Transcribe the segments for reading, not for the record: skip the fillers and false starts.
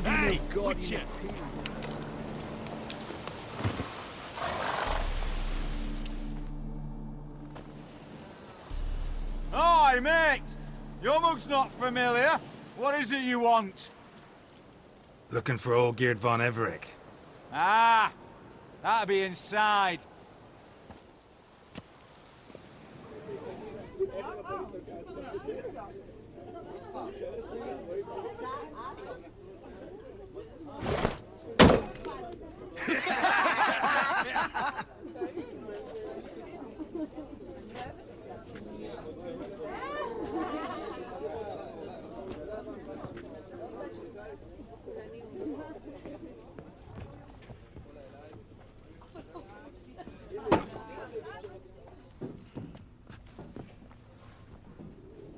Hey, Witcher! Hi, mate! Your mug's not familiar. What is it you want? Looking for old Geert von Everec. Ah! That'll be inside.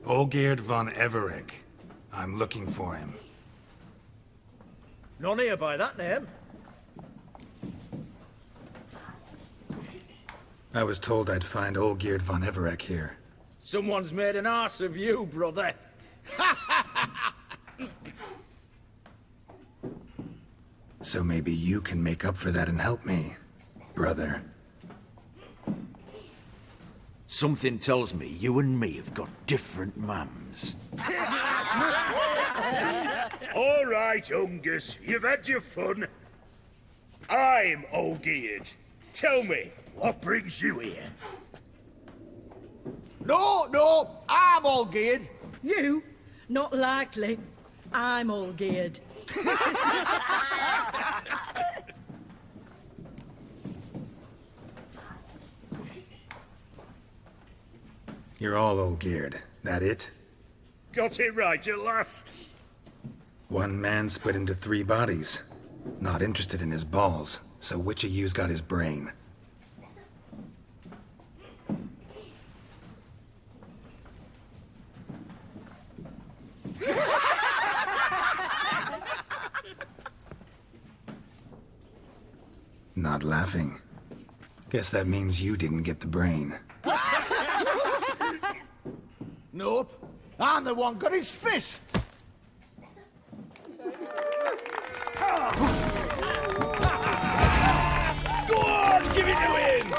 Olgierd von Everec. I'm looking for him. None here by that name. I was told I'd find Olgierd von Everec here. Someone's made an arse of you, brother. So maybe you can make up for that and help me, brother. Something tells me you and me have got different mums. All right, Ungus, you've had your fun. I'm Olgierd. Tell me, what brings you here? No, I'm all geared. You? Not likely. I'm all geared. You're all Olgierd. That it? Got it right at last. One man split into 3 bodies. Not interested in his balls, so which of you's got his brain? Not laughing. Guess that means you didn't get the brain. Nope. I'm the one got his fists. Go on, give it to him!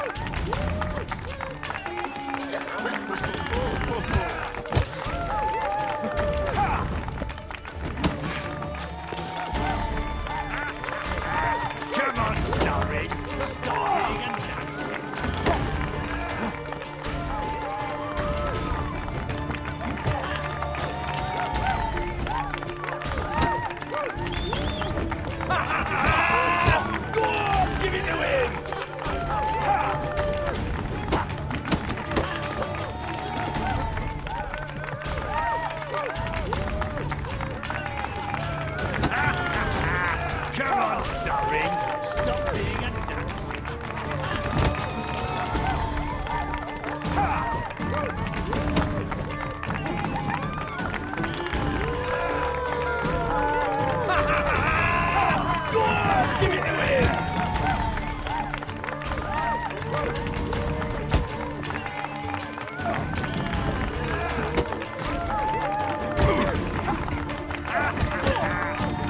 Come on, sorry. Stop being a Nazi. Go on, give it to him! Come on, sorry. Stop being a Nazi. Go on, give it to him!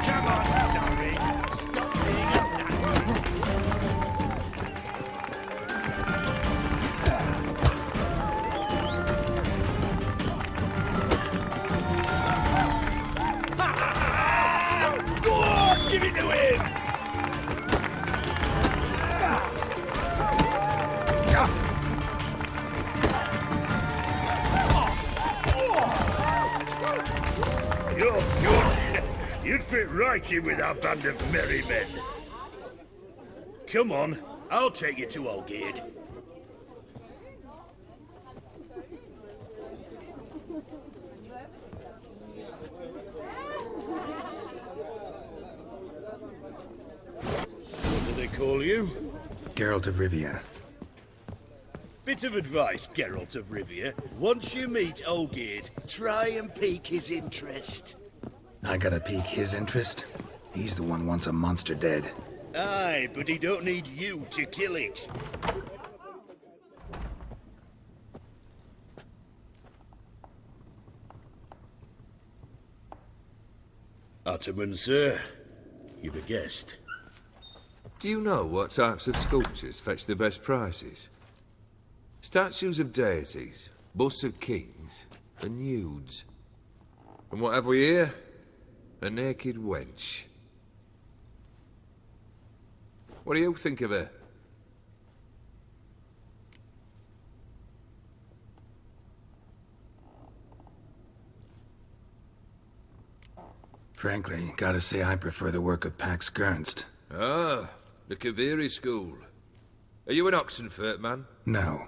Come on, sorry. Stop being a Nazi. Go on, give it to him! You're good. You'd fit right in with our band of merry men. Come on, I'll take you to Olgierd. What do they call you? Geralt of Rivia. Bit of advice, Geralt of Rivia. Once you meet Olgierd, try and pique his interest. I gotta pique his interest? He's the one wants a monster dead. Aye, but he don't need you to kill it. Ataman, sir. You've a guest. Do you know what types of sculptures fetch the best prices? Statues of deities, busts of kings, and nudes. And what have we here? A naked wench. What do you think of her? Frankly, gotta say I prefer the work of Pax Gernst. Ah, the Kaviri school. Are you an Oxenfurt man? No.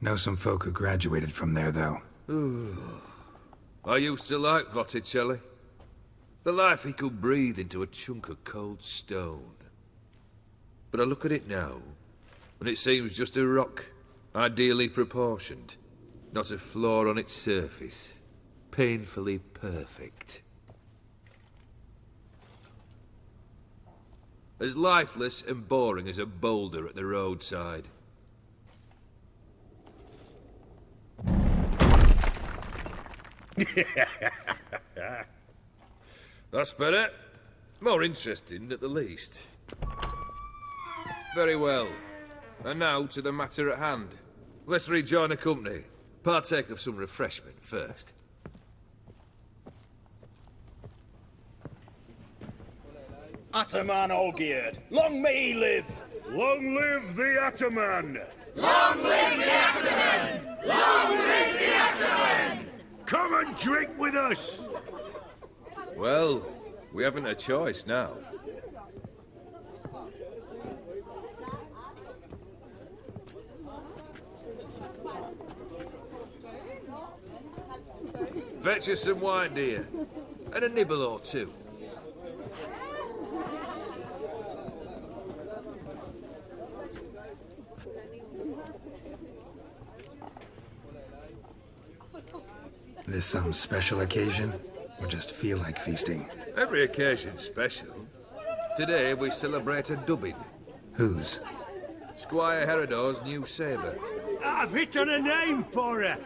Know some folk who graduated from there, though. I used to like Botticelli. The life he could breathe into a chunk of cold stone. But I look at it now, and it seems just a rock, ideally proportioned. Not a flaw on its surface. Painfully perfect. As lifeless and boring as a boulder at the roadside. That's better. More interesting, at the least. Very well. And now to the matter at hand. Let's rejoin the company. Partake of some refreshment first. Ataman Olgierd, long may he live! Long live the Ataman! Long live the Ataman! Long live the Ataman! Come and drink with us! Well, we haven't a choice now. Fetch us some wine, dear. And a nibble or two. This some special occasion? Or just feel like feasting? Every occasion's special. Today we celebrate a dubbing. Whose? Squire Herodor's new sabre. I've hit on a name for her.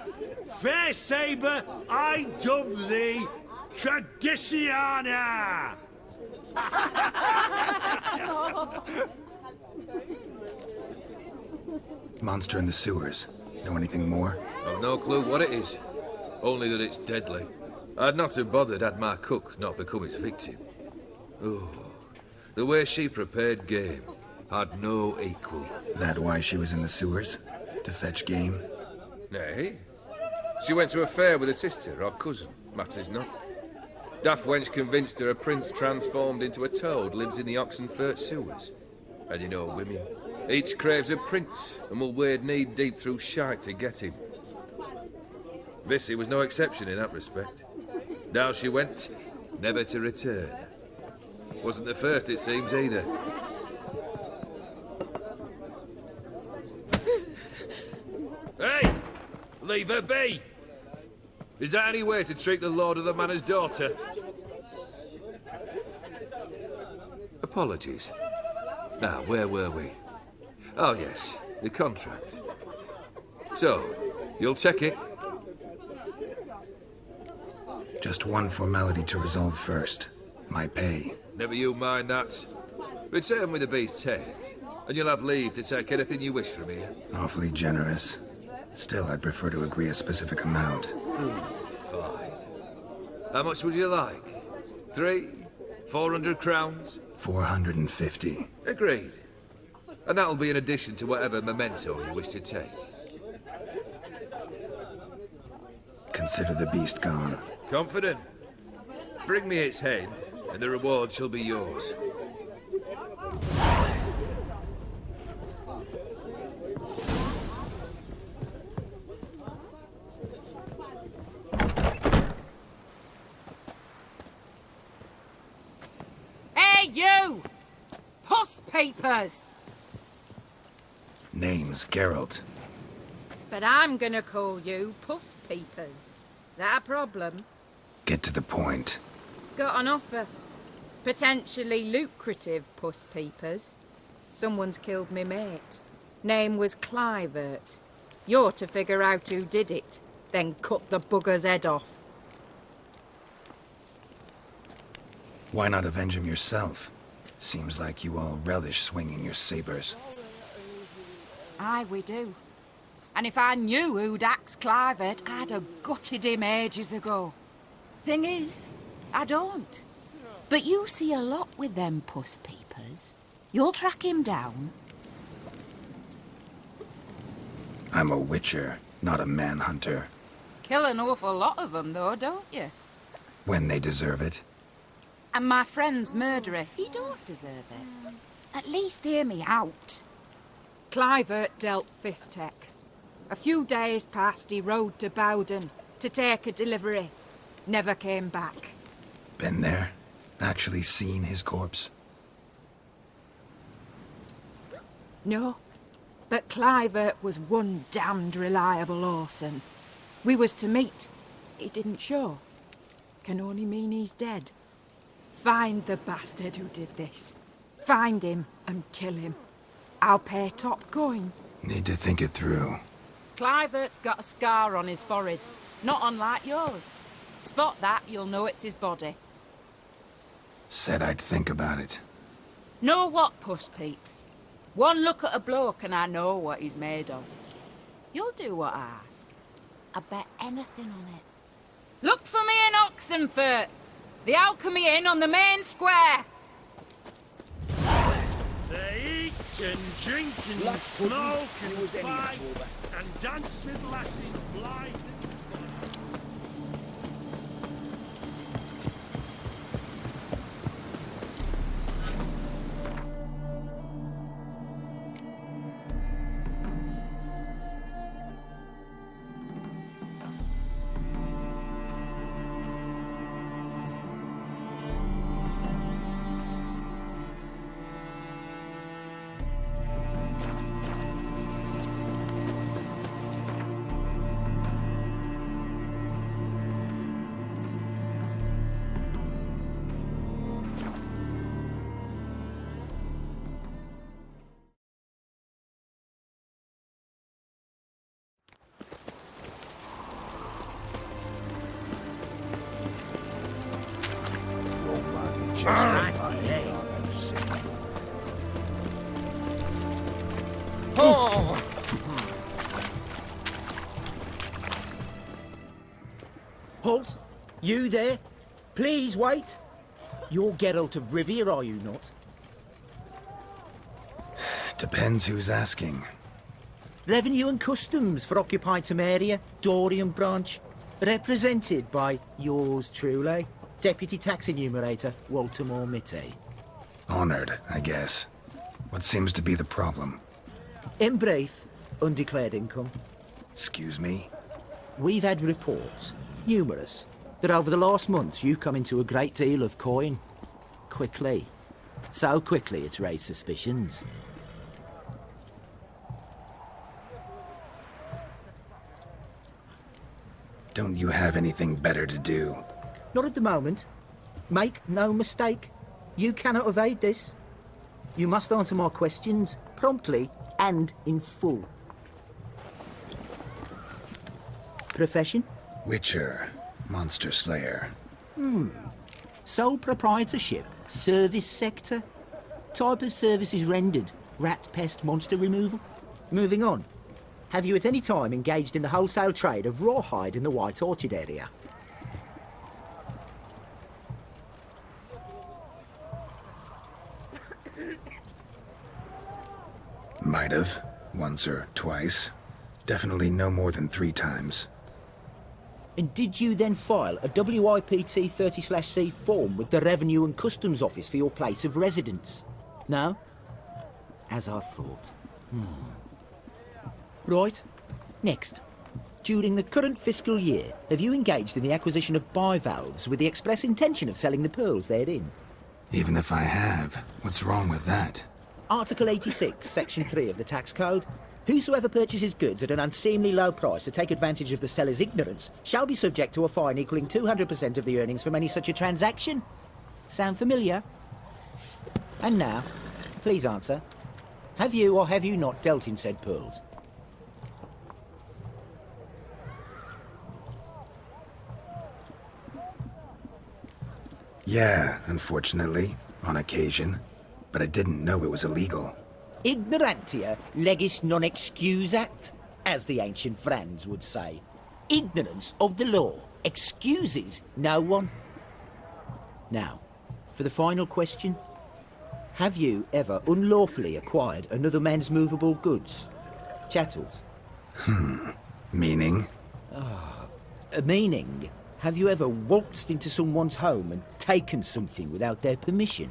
Fair Sabre, I dub thee Tradiciana! Monster in the sewers. Know anything more? I've no clue what it is. Only that it's deadly. I'd not have bothered had my cook not become its victim. Oh, the way she prepared game had no equal. That why she was in the sewers? To fetch game? Nay. She went to a fair with a sister or cousin, matters not. Daft wench convinced her a prince transformed into a toad lives in the Oxenfurt sewers. And you know women. Each craves a prince and will wade knee-deep through shite to get him. Vissy was no exception in that respect. Down she went, never to return. Wasn't the first, it seems, either. Hey! Leave her be! Is that any way to treat the lord of the manor's daughter? Apologies. Now, where were we? Oh, yes, the contract. So, you'll check it? Just one formality to resolve first. My pay. Never you mind that. Return with the beast's head, and you'll have leave to take anything you wish from here. Awfully generous. Still, I'd prefer to agree a specific amount. Fine. How much would you like? 400 crowns? 450. Agreed. And that'll be in addition to whatever memento you wish to take. Consider the beast gone. Confident? Bring me its head, and the reward shall be yours. Hey, you! Puss papers! Name's Geralt. But I'm gonna call you Puss Peepers. That a problem? Get to the point. Got an offer. Potentially lucrative Puss Peepers. Someone's killed me mate. Name was Clivert. You're to figure out who did it, then cut the bugger's head off. Why not avenge him yourself? Seems like you all relish swinging your sabers. Aye, we do. And if I knew who'd axed Clivert, I'd have gutted him ages ago. Thing is, I don't. But you see a lot with them puss peepers. You'll track him down. I'm a witcher, not a manhunter. Kill an awful lot of them, though, don't you? When they deserve it. And my friend's murderer, he don't deserve it. At least hear me out. Clivert dealt Fistech. A few days past, he rode to Bowden to take a delivery. Never came back. Been there? Actually seen his corpse? No. But Clivert was one damned reliable Orson. We was to meet. He didn't show. Can only mean he's dead. Find the bastard who did this. Find him and kill him. I'll pay top coin. Need to think it through. Clivert's got a scar on his forehead. Not unlike yours. Spot that, you'll know it's his body. Said I'd think about it. Know what, Puss Peeps? One look at a bloke and I know what he's made of. You'll do what I ask. I bet anything on it. Look for me in Oxenfurt! The Alchemy Inn on the main square! They eat and drink and Last pudding, smoke and it was any fight over. and dance with lasses blind. Your man just ain't like anything I've ever seen. Halt! You there? Please wait. You're Geralt of Rivia, are you not? Depends who's asking. Revenue and Customs for occupied Temeria, Dorian branch. Represented by yours truly, Deputy Tax Enumerator Walter Mitte. Honored, I guess. What seems to be the problem? In brief, undeclared income. Excuse me? We've had reports, numerous, that over the last months you've come into a great deal of coin. Quickly. So quickly it's raised suspicions. Don't you have anything better to do? Not at the moment. Make no mistake. You cannot evade this. You must answer my questions promptly and in full. Profession? Witcher. Monster Slayer. Sole proprietorship? Service sector? Type of services rendered? Rat, pest, monster removal? Moving on. Have you at any time engaged in the wholesale trade of rawhide in the White Orchard area? Might have. Once or twice. Definitely no more than 3 times. And did you then file a WIPT 30/C form with the Revenue and Customs Office for your place of residence? No? As I thought. Right. Next. During the current fiscal year, have you engaged in the acquisition of bivalves with the express intention of selling the pearls therein? Even if I have, what's wrong with that? Article 86, Section 3 of the Tax Code. Whosoever purchases goods at an unseemly low price to take advantage of the seller's ignorance shall be subject to a fine equaling 200% of the earnings from any such a transaction. Sound familiar? And now, please answer. Have you or have you not dealt in said pearls? Yeah, unfortunately. On occasion. but I didn't know it was illegal. Ignorantia legis non excusat, as the ancient Franz would say. Ignorance of the law excuses no one. Now, for the final question. Have you ever unlawfully acquired another man's movable goods? Chattels? Meaning? Meaning, have you ever waltzed into someone's home and taken something without their permission?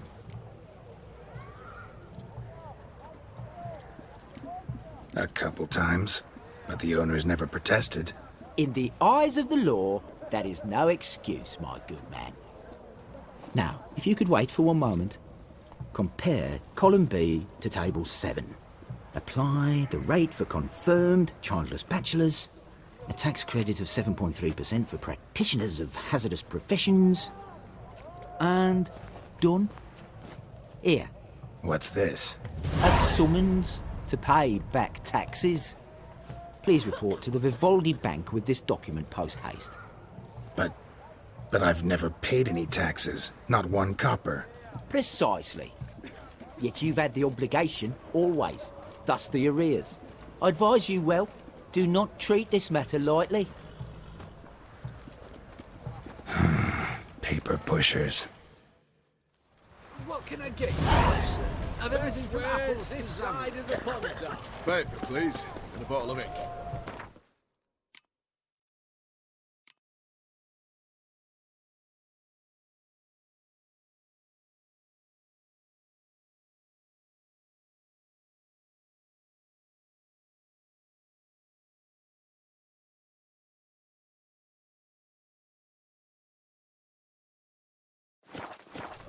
A couple times, but the owners never protested. In the eyes of the law, that is no excuse, my good man. Now, if you could wait for one moment. Compare column B to table 7. Apply the rate for confirmed childless bachelors, a tax credit of 7.3% for practitioners of hazardous professions, and done. Here, What's this? a summons to pay back taxes. Please report to the Vivaldi Bank with this document post-haste. But I've never paid any taxes. Not one copper. Precisely. Yet you've had the obligation, always. Thus the arrears. I advise you well, do not treat this matter lightly. Paper pushers. What can I get you, boss? Have everything from apples to side of the pond. Paper, please, and a bottle of ink.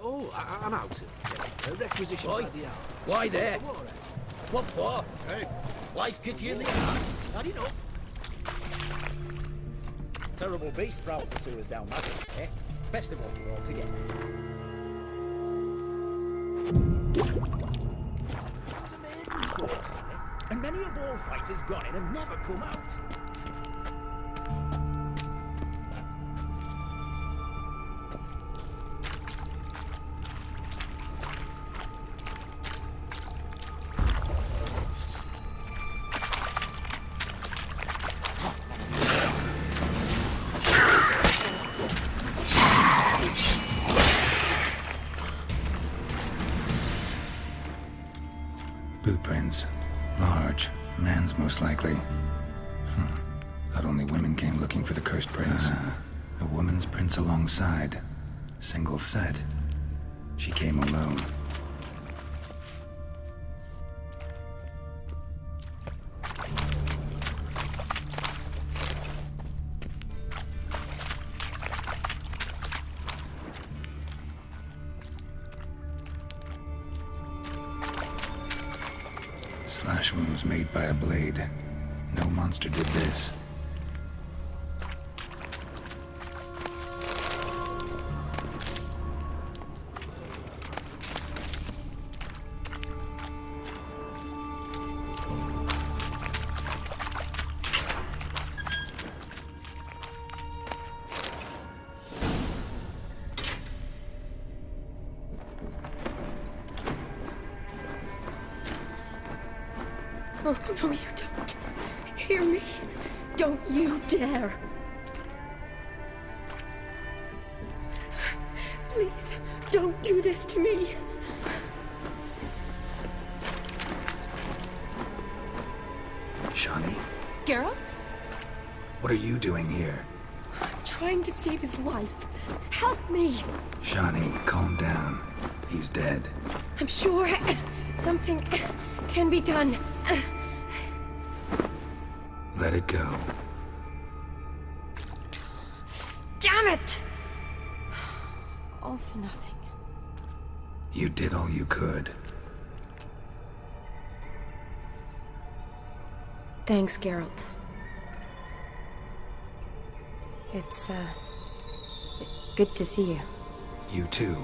Oh, I'm out. A requisition Why? by the hour. Why there? All right. What for? Hey, Life kick you in the ass? Not enough. Terrible beast prowls the sewers down that way, eh? Best of all, we're all together. The maidens folks, eh? And many a ball fight has gone in and never come out. Boot prints. Large. Man's most likely. Thought only women came looking for the cursed prince. A woman's prints alongside. Single set. She came alone. Slash wounds made by a blade. No monster did this. Oh, no, you don't. Hear me. Don't you dare. Please, don't do this to me. Shani, Geralt? what are you doing here? Trying to save his life. Help me. Shani, calm down. He's dead. I'm sure something can be done. Let it go. Damn it! All for nothing. You did all you could. Thanks, Geralt. It's, good to see you. You too.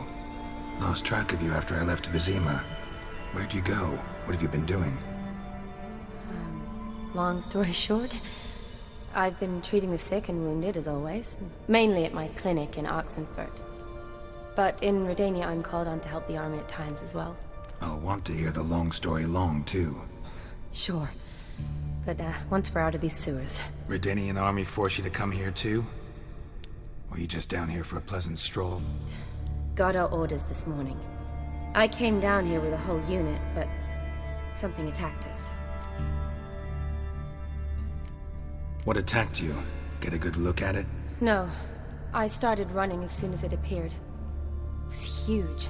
Lost track of you after I left Vizima. Where'd you go? What have you been doing? Long story short, I've been treating the sick and wounded, as always. Mainly at my clinic in Oxenfurt. But in Redania, I'm called on to help the army at times as well. I'll want to hear the long story long, too. Sure. But, once we're out of these sewers... Redanian army force you to come here, too? Or you just down here for a pleasant stroll? Got our orders this morning. I came down here with a whole unit, but... something attacked us. What attacked you? Get a good look at it? No. I started running as soon as it appeared. It was huge.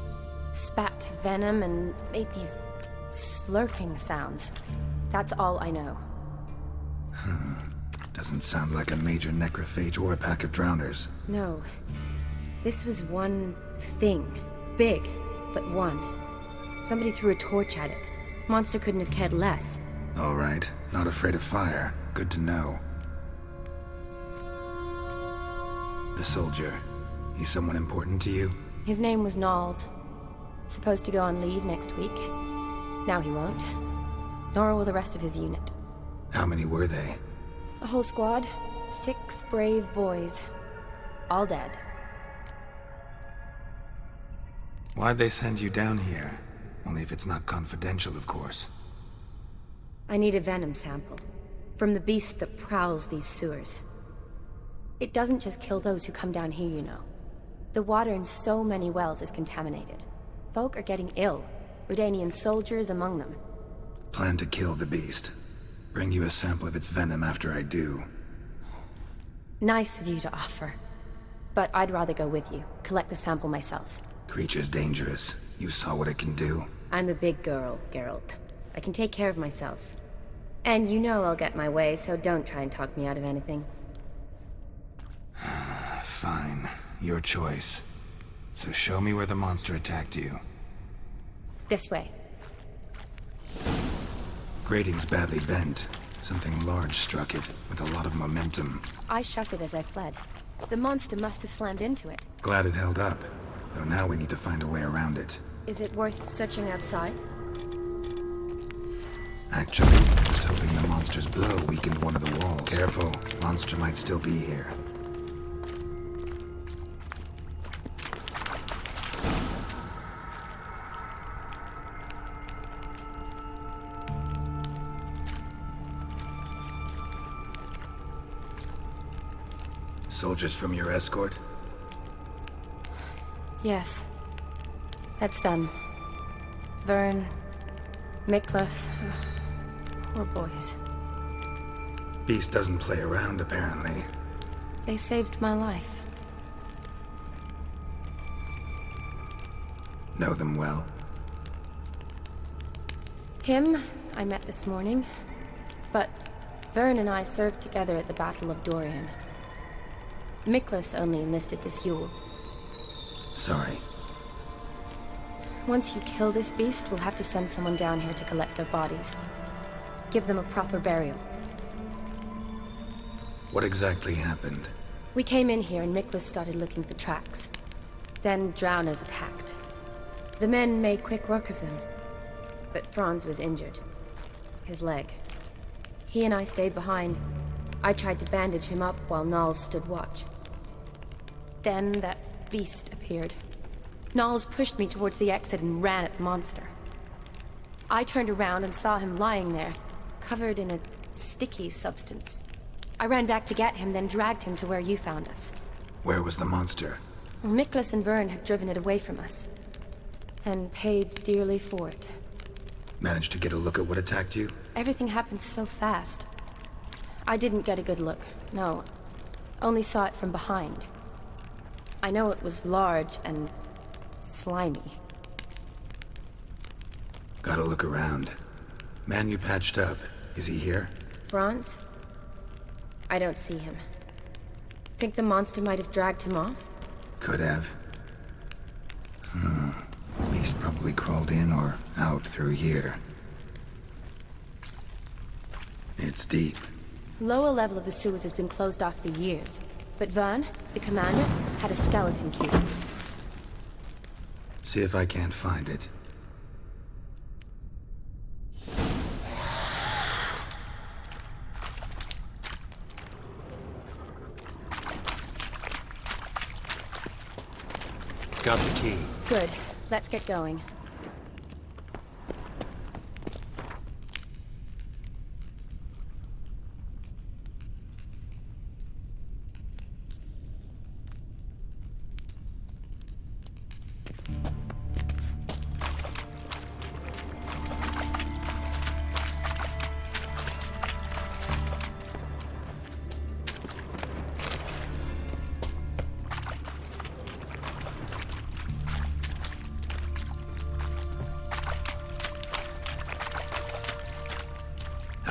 Spat venom and made these slurping sounds. That's all I know. Doesn't sound like a major necrophage or a pack of drowners. No. This was one thing. Big, but one. Somebody threw a torch at it. Monster couldn't have cared less. All right. Not afraid of fire. Good to know. The soldier. He's someone important to you? His name was Knowles. Supposed to go on leave next week. Now he won't. Nor will the rest of his unit. How many were they? A whole squad. 6 brave boys. All dead. Why'd they send you down here? Only if it's not confidential, of course. I need a venom sample. From the beast that prowls these sewers. It doesn't just kill those who come down here, you know. The water in so many wells is contaminated. Folk are getting ill. Redanian soldiers among them. Plan to kill the beast. Bring you a sample of its venom after I do. Nice of you to offer. But I'd rather go with you. Collect the sample myself. Creature's dangerous. You saw what it can do. I'm a big girl, Geralt. I can take care of myself. And you know I'll get my way, so don't try and talk me out of anything. Fine. Your choice. So show me where the monster attacked you. This way. Grating's badly bent. Something large struck it, with a lot of momentum. I shut it as I fled. The monster must have slammed into it. Glad it held up. Though now we need to find a way around it. Is it worth searching outside? Actually, just hoping the monster's blow weakened one of the walls. Careful, monster might still be here. Soldiers from your escort? Yes. That's them. Vern, Miklas. Poor boys. Beast doesn't play around, apparently. They saved my life. Know them well? Him, I met this morning. But Vern and I served together at the Battle of Dorian. Miklas only enlisted this Yule. Sorry. Once you kill this beast, we'll have to send someone down here to collect their bodies. Give them a proper burial. What exactly happened? We came in here and Miklas started looking for tracks. Then drowners attacked. The men made quick work of them. But Franz was injured. His leg. He and I stayed behind. I tried to bandage him up while Knowles stood watch. Then that beast appeared. Knowles pushed me towards the exit and ran at the monster. I turned around and saw him lying there, covered in a sticky substance. I ran back to get him, then dragged him to where you found us. Where was the monster? Miklas and Vern had driven it away from us. And paid dearly for it. Managed to get a look at what attacked you? Everything happened so fast. I didn't get a good look, no. Only saw it from behind. I know it was large and slimy. Gotta look around. Man you patched up, is he here? Franz? I don't see him. Think the monster might have dragged him off? Could have. Beast probably crawled in or out through here. It's deep. Lower level of the sewers has been closed off for years. But Vern, the commander, had a skeleton cube. See if I can't find it. Got the key. Good. Let's get going.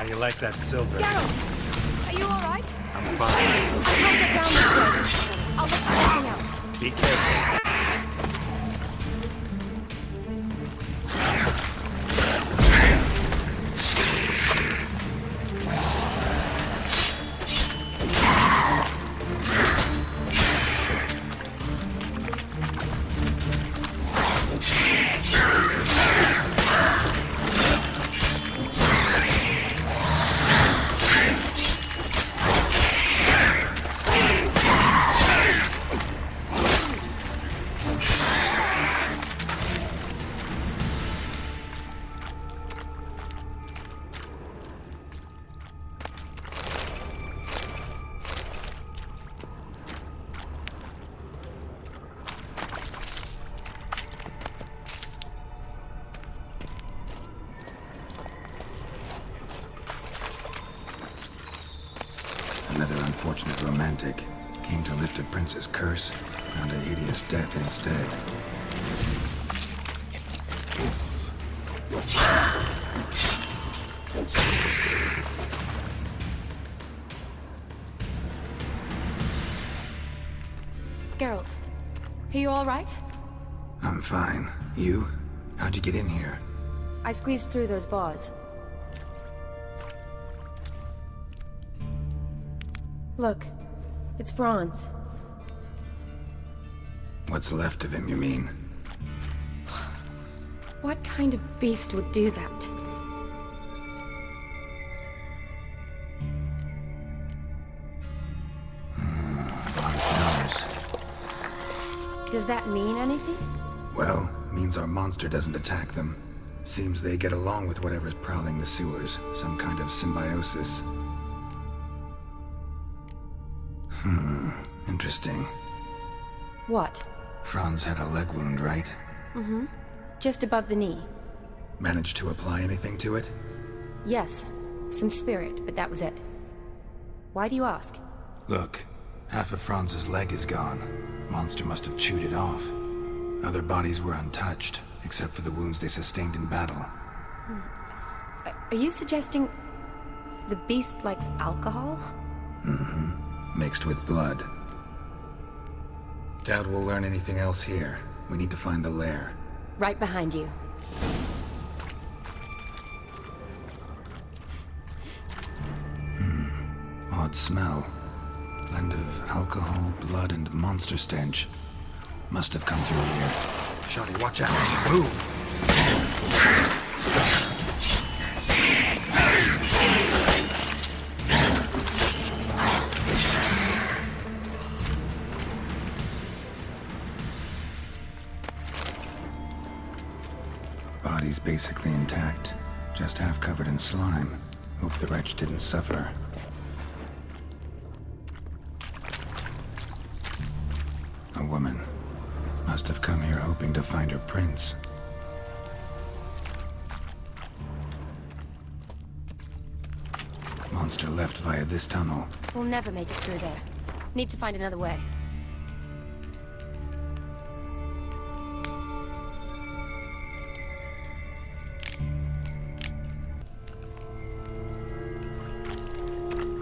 you like that silver? Geralt, are you all right? I'm I fine. can't get down this way. I'll look for something else. Be careful. Another unfortunate romantic. Came to lift a prince's curse, found a hideous death instead. Geralt, are you all right? I'm fine. You? How'd you get in here? I squeezed through those bars. Look, it's Franz. What's left of him, you mean? What kind of beast would do that? Does that mean anything? Well, means our monster doesn't attack them. Seems they get along with whatever's prowling the sewers. Some kind of symbiosis. Interesting. What? Franz had a leg wound, right? Mm-hmm. Just above the knee. Managed to apply anything to it? Yes. Some spirit, but that was it. Why do you ask? Look, half of Franz's leg is gone. Monster must have chewed it off. Other bodies were untouched, except for the wounds they sustained in battle. Are you suggesting the beast likes alcohol? Mm-hmm. Mixed with blood. Doubt we'll learn anything else here. We need to find the lair. Right behind you. Odd smell. Blend of alcohol, blood, and monster stench. Must have come through here. Shawty, watch out. Move! Body's basically intact. Just half covered in slime. Hope the wretch didn't suffer. A woman. Must have come here hoping to find her prince. Monster left via this tunnel. We'll never make it through there. Need to find another way.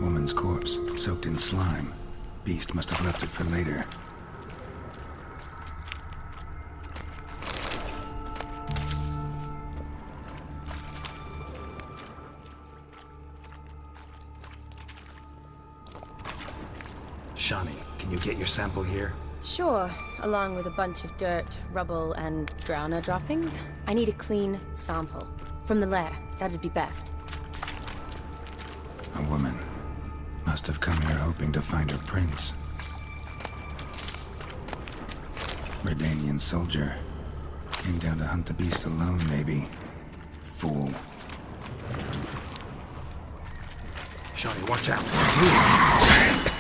Woman's corpse, soaked in slime. Beast must have left it for later. Shani, can you get your sample here? Sure, along with a bunch of dirt, rubble, and drowner droppings. I need a clean sample. From the lair, that'd be best. A woman. Must have come here hoping to find her prince. Redanian soldier. Came down to hunt the beast alone, maybe. Fool. Shawty, watch out. Move!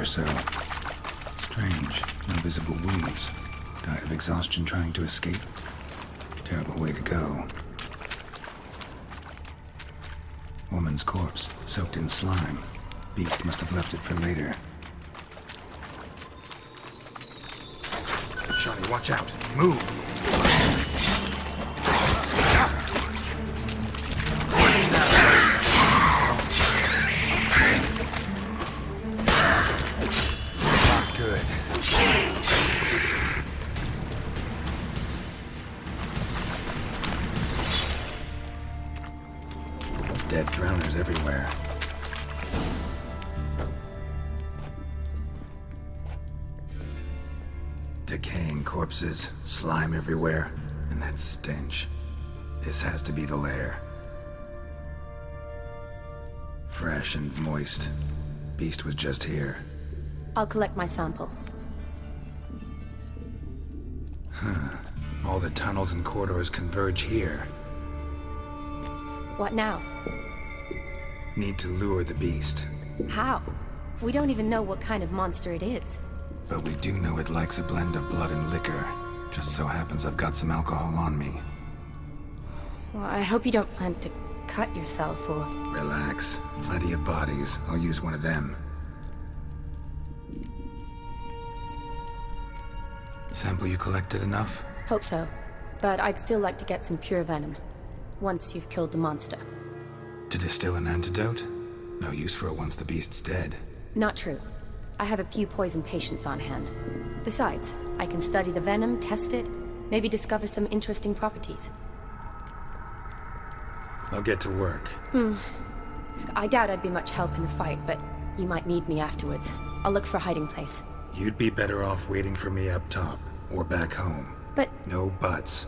or so. Strange. No visible wounds. Died of exhaustion trying to escape. Terrible way to go. Woman's corpse, soaked in slime. Beast must have left it for later. Shani, watch out. Move. Not good. Dead drowners everywhere. Decaying corpses, slime everywhere, and that stench. This has to be the lair. Fresh and moist. Beast was just here. I'll collect my sample. All the tunnels and corridors converge here. What now? Need to lure the beast. How? We don't even know what kind of monster it is. But we do know it likes a blend of blood and liquor. Just so happens I've got some alcohol on me. Well, I hope you don't plan to cut yourself or... Relax. Plenty of bodies. I'll use one of them. Sample you collected enough? Hope so. But I'd still like to get some pure venom. Once you've killed the monster. To distill an antidote? No use for it once the beast's dead. Not true. I have a few poison patients on hand. Besides, I can study the venom, test it, maybe discover some interesting properties. I'll get to work. I doubt I'd be much help in the fight, but you might need me afterwards. I'll look for a hiding place. You'd be better off waiting for me up top, or back home. But... No buts.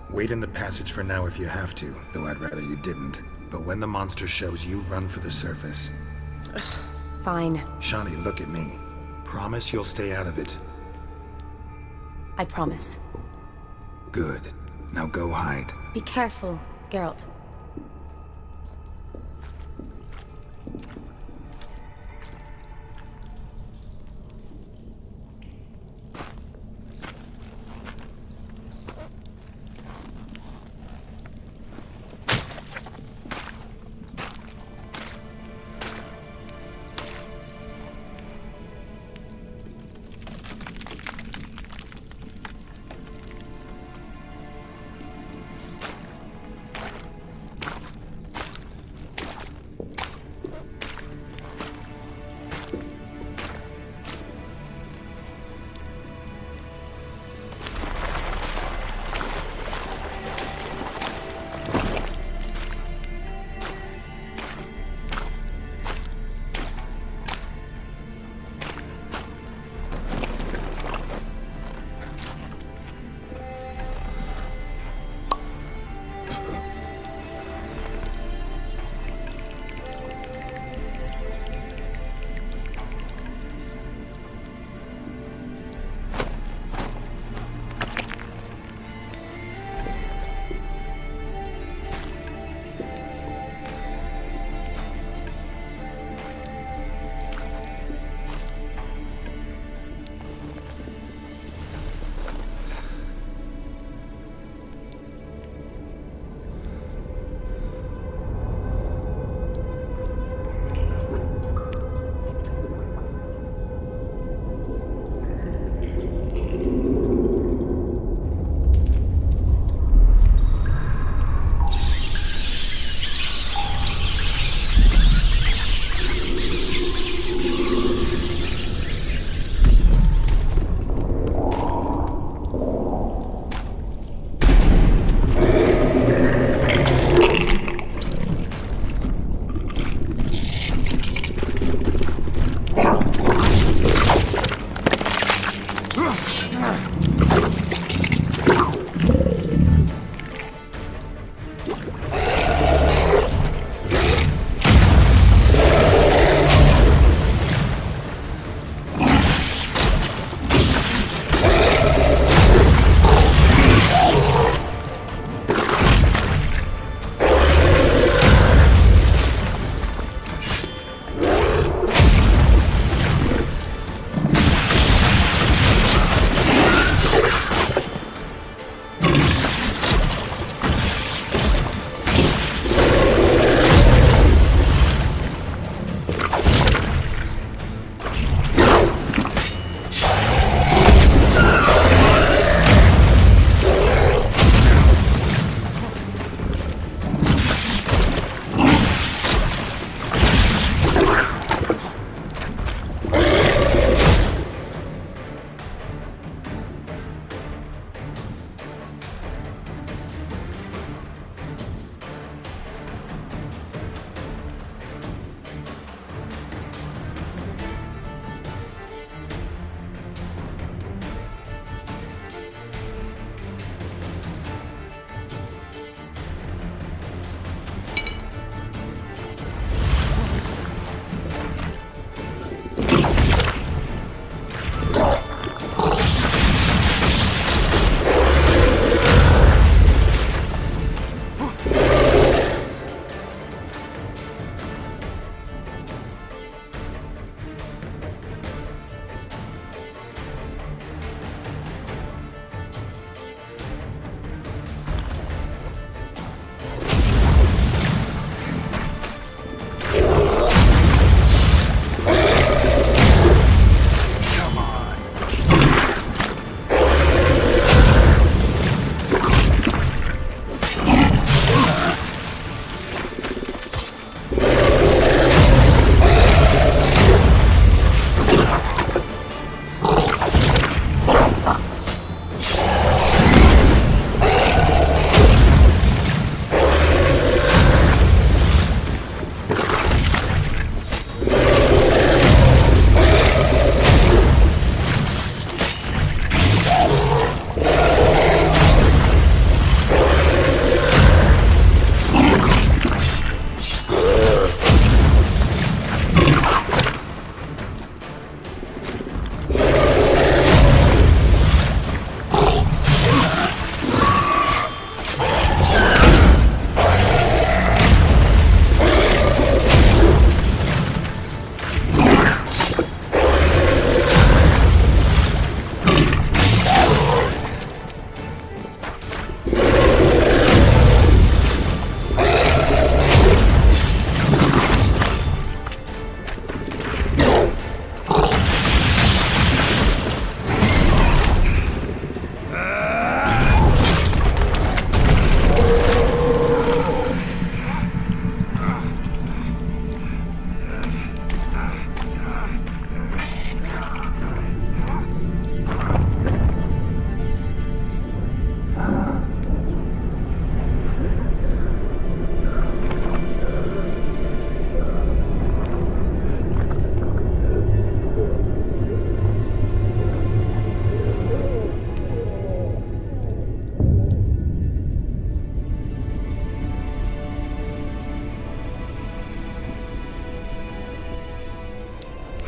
Wait in the passage for now if you have to, though I'd rather you didn't. But when the monster shows, you run for the surface. Fine. Shani, look at me. Promise you'll stay out of it. I promise. Good. Now go hide. Be careful, Geralt.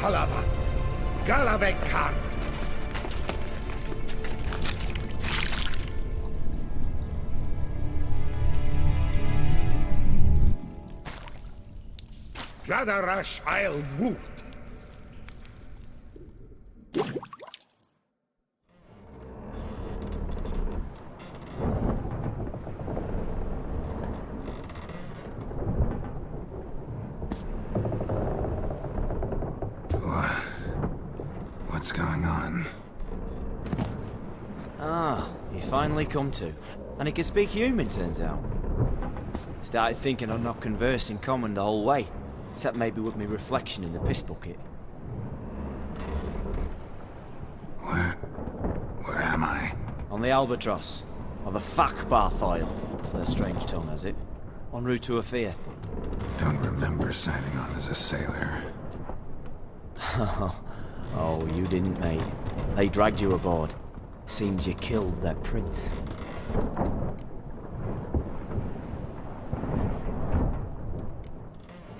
Kalavath, Galavekar. Gladarash I'll Woot. What's going on? Ah, he's finally come to. And he can speak human, turns out. Started thinking I'd not conversed in common the whole way, except maybe with me reflection in the piss bucket. Where am I? On the Albatross, or the Fakbarth Oil, as their strange tongue has it. En route to Afir. Don't remember signing on as a sailor. Oh, you didn't, mate. They dragged you aboard. Seems you killed their prince.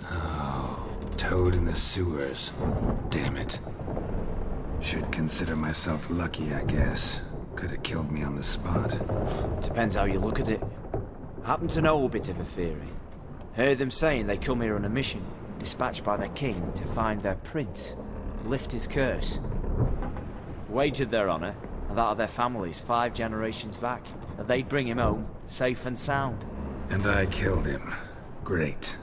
Oh, toad in the sewers. Damn it. Should consider myself lucky, I guess. Could have killed me on the spot. Depends how you look at it. I happen to know a bit of a theory. Heard them saying they come here on a mission, dispatched by their king to find their prince, lift his curse. Wagered their honour, and that of their families 5 generations back, that they'd bring him home, safe and sound. And I killed him. Great.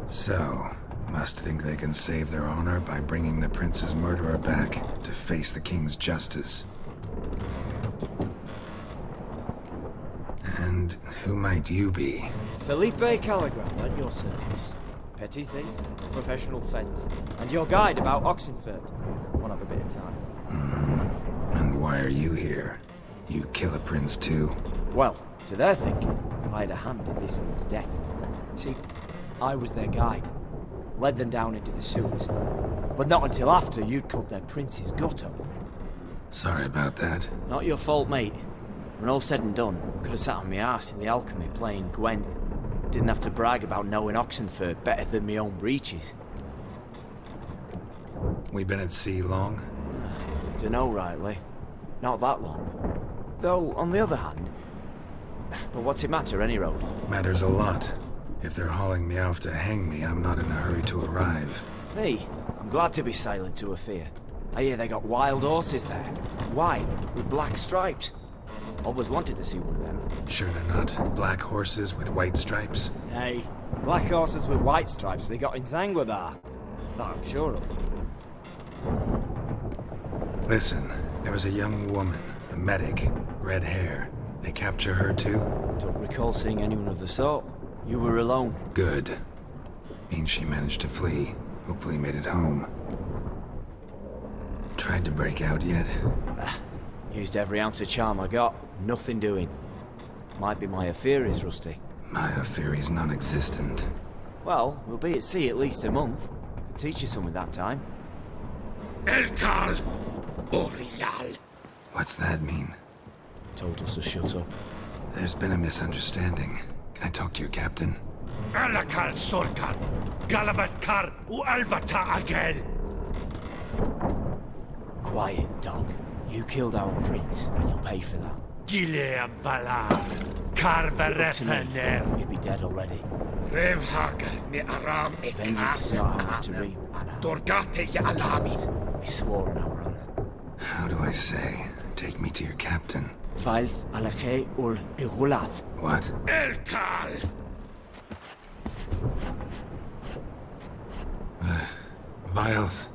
So, must think they can save their honor by bringing the prince's murderer back to face the king's justice. And who might you be? Felipe Caligram, at your service. Petty thief, professional fence, and your guide about Oxenfurt. Won't have a bit of time. And why are you here? You kill a prince too? Well, to their thinking, I had a hand in this one's death. See, I was their guide. Led them down into the sewers. But not until after you'd cut their prince's gut open. Sorry about that. Not your fault, mate. When all said and done, could have sat on my arse in the alchemy playing Gwent. Didn't have to brag about knowing Oxenfurt better than my own breeches. We been at sea long? Dunno rightly. Not that long. Though, on the other hand... But what's it matter, any road? Matters a lot. If they're hauling me off to hang me, I'm not in a hurry to arrive. Me? I'm glad to be sailing to Afir. I hear they got wild horses there. White, with black stripes. Always wanted to see one of them. Sure they're not black horses with white stripes? Hey, black horses with white stripes they got in Zanguebar. That I'm sure of. Listen, there was a young woman, a medic, red hair. They capture her too? Don't recall seeing anyone of the sort. You were alone. Good. Means she managed to flee. Hopefully made it home. Tried to break out yet? Used every ounce of charm I got. Nothing doing. Might be my affair is rusty. My affair is non-existent. Well, we'll be at sea at least a month. Could teach you something that time. Elkal Orial. What's that mean? Told us to shut up. There's been a misunderstanding. Can I talk to your captain? Alakal Sorkan, Galabatkar u Albata Agel. Quiet, dog. You killed our prince, and you'll pay for that. Gileam Valar, Carverepener. You'd be dead already. Revhag ne Aram Vengeance is not ours to reap, Anna. Dorgate de Alami. We swore on our honor. How do I say? Take me to your captain. Failth alache ul igulath. What? Elkal! Vilth.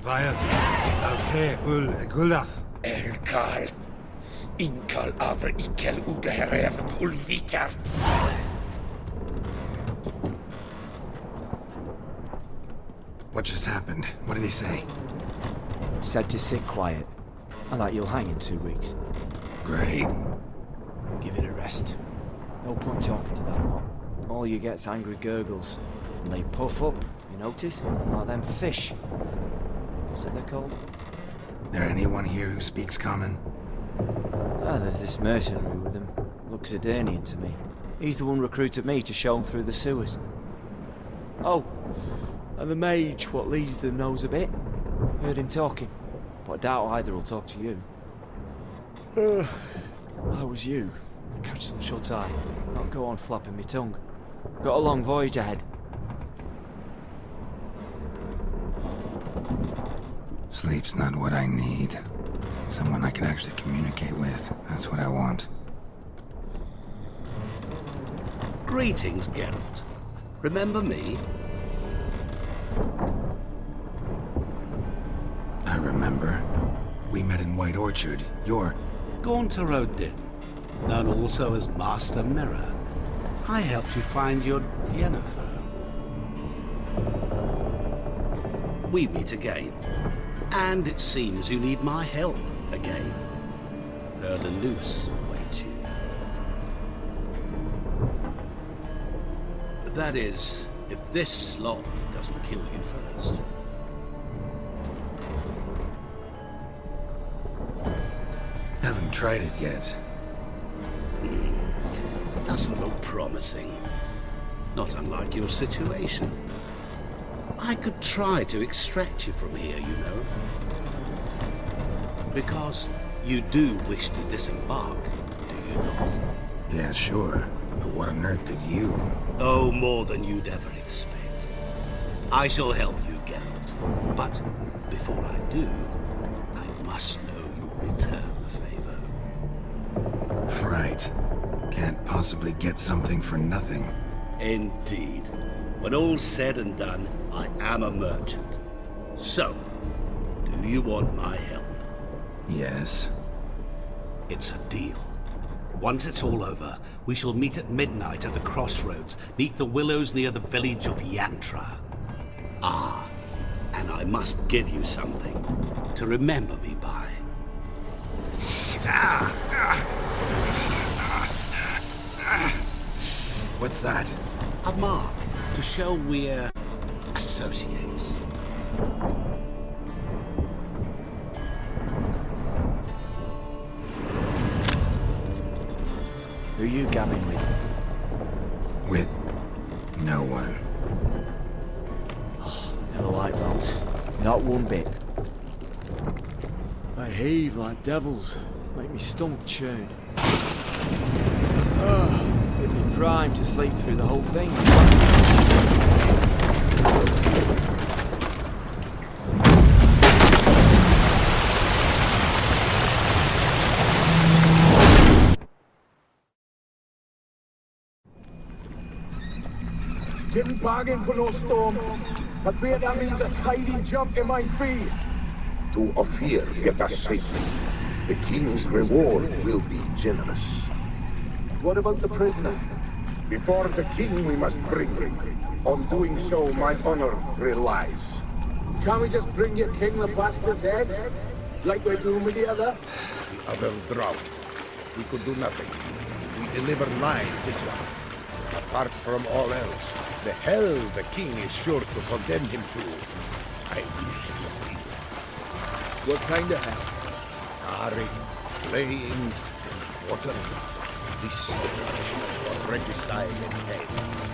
Vilth. Alche ul igulath. Elkal. Inkal avre ikel ugehereven ul vitar. What just happened? What did he say? Said to sit quiet, and that you'll hang in 2 weeks. Great. Give it a rest. No point talking to that lot. All you get's angry gurgles, and they puff up, you notice? Like them fish. What's it they're called? There anyone here who speaks common? There's this mercenary with him. Looks Adernian to me. He's the one recruited me to show him through the sewers. Oh, and the mage what leads them knows a bit. Heard him talking, but I doubt either will talk to you. How was you? Catch some shut-eye, not go on flapping me tongue. Got a long voyage ahead. Sleep's not what I need. Someone I can actually communicate with. That's what I want. Greetings, Geralt. Remember me? I remember. We met in White Orchard. You're... Gaunter Odin, known also as Master Mirror. I helped you find your Yennefer. We meet again. And it seems you need my help again. Heard a noose awaits you. That is, if this slop doesn't kill you first. Haven't tried it yet. Doesn't look promising. Not unlike your situation. I could try to extract you from here, you know. Because you do wish to disembark, do you not? Yeah, sure. But what on earth could you? Oh, more than you'd ever expect. I shall help you, Geralt. But before I do, I must know you'll return the favor. Right. Can't possibly get something for nothing. Indeed. When all's said and done, I am a merchant. So, do you want my help? Yes. It's a deal. Once it's all over, we shall meet at midnight at the crossroads, neath the willows near the village of Yantra. Ah, and I must give you something to remember me by. What's that? A mark to show we're associates. Who are you gabbing with? With no one. Never liked those. Not one bit. They heave like devils. Make me stomach churn. Hit me primed to sleep through the whole thing. Didn't bargain for no storm. I fear that means a tidy jump in my fee. To Ophir get us safely. The king's reward will be generous. What about the prisoner? Before the king we must bring him. On doing so, my honor relies. Can't we just bring your king the bastard's head? Like we're doing with the other? The other drowned. We could do nothing. We deliver live this one. Apart from all else, the hell the king is sure to condemn him to. I wish to see. What kind of hell? Tarring, flaying, and watering. This is for regicide and tales.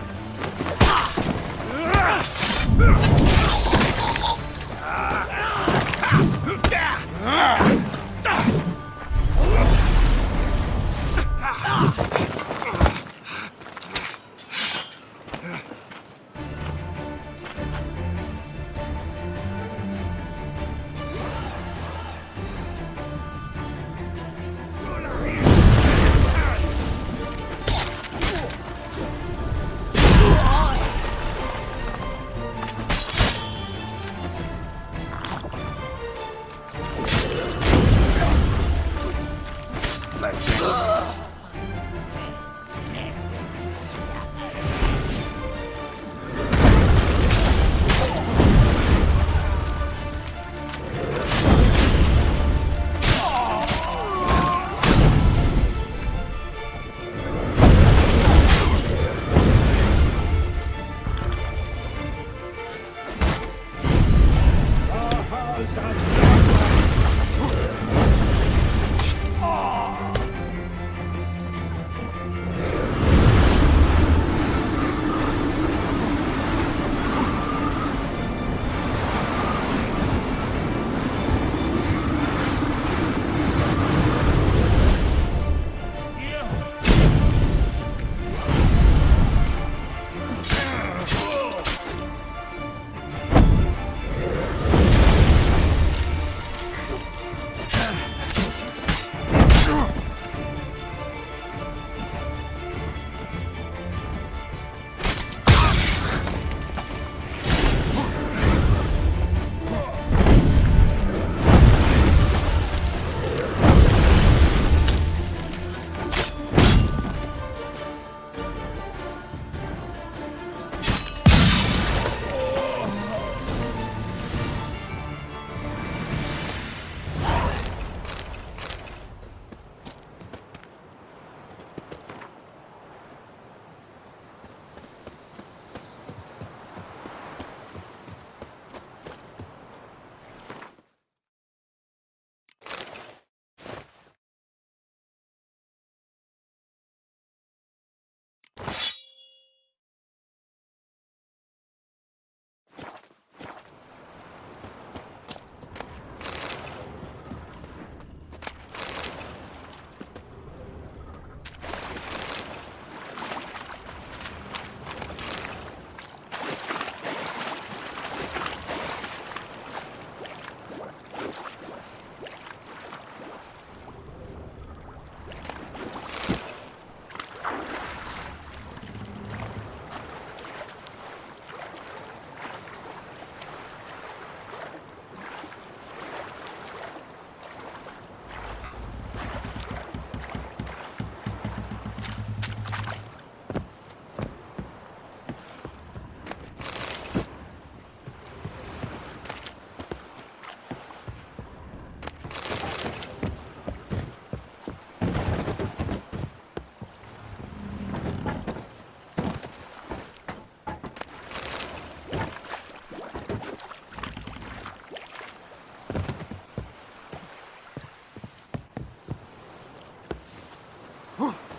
Huh.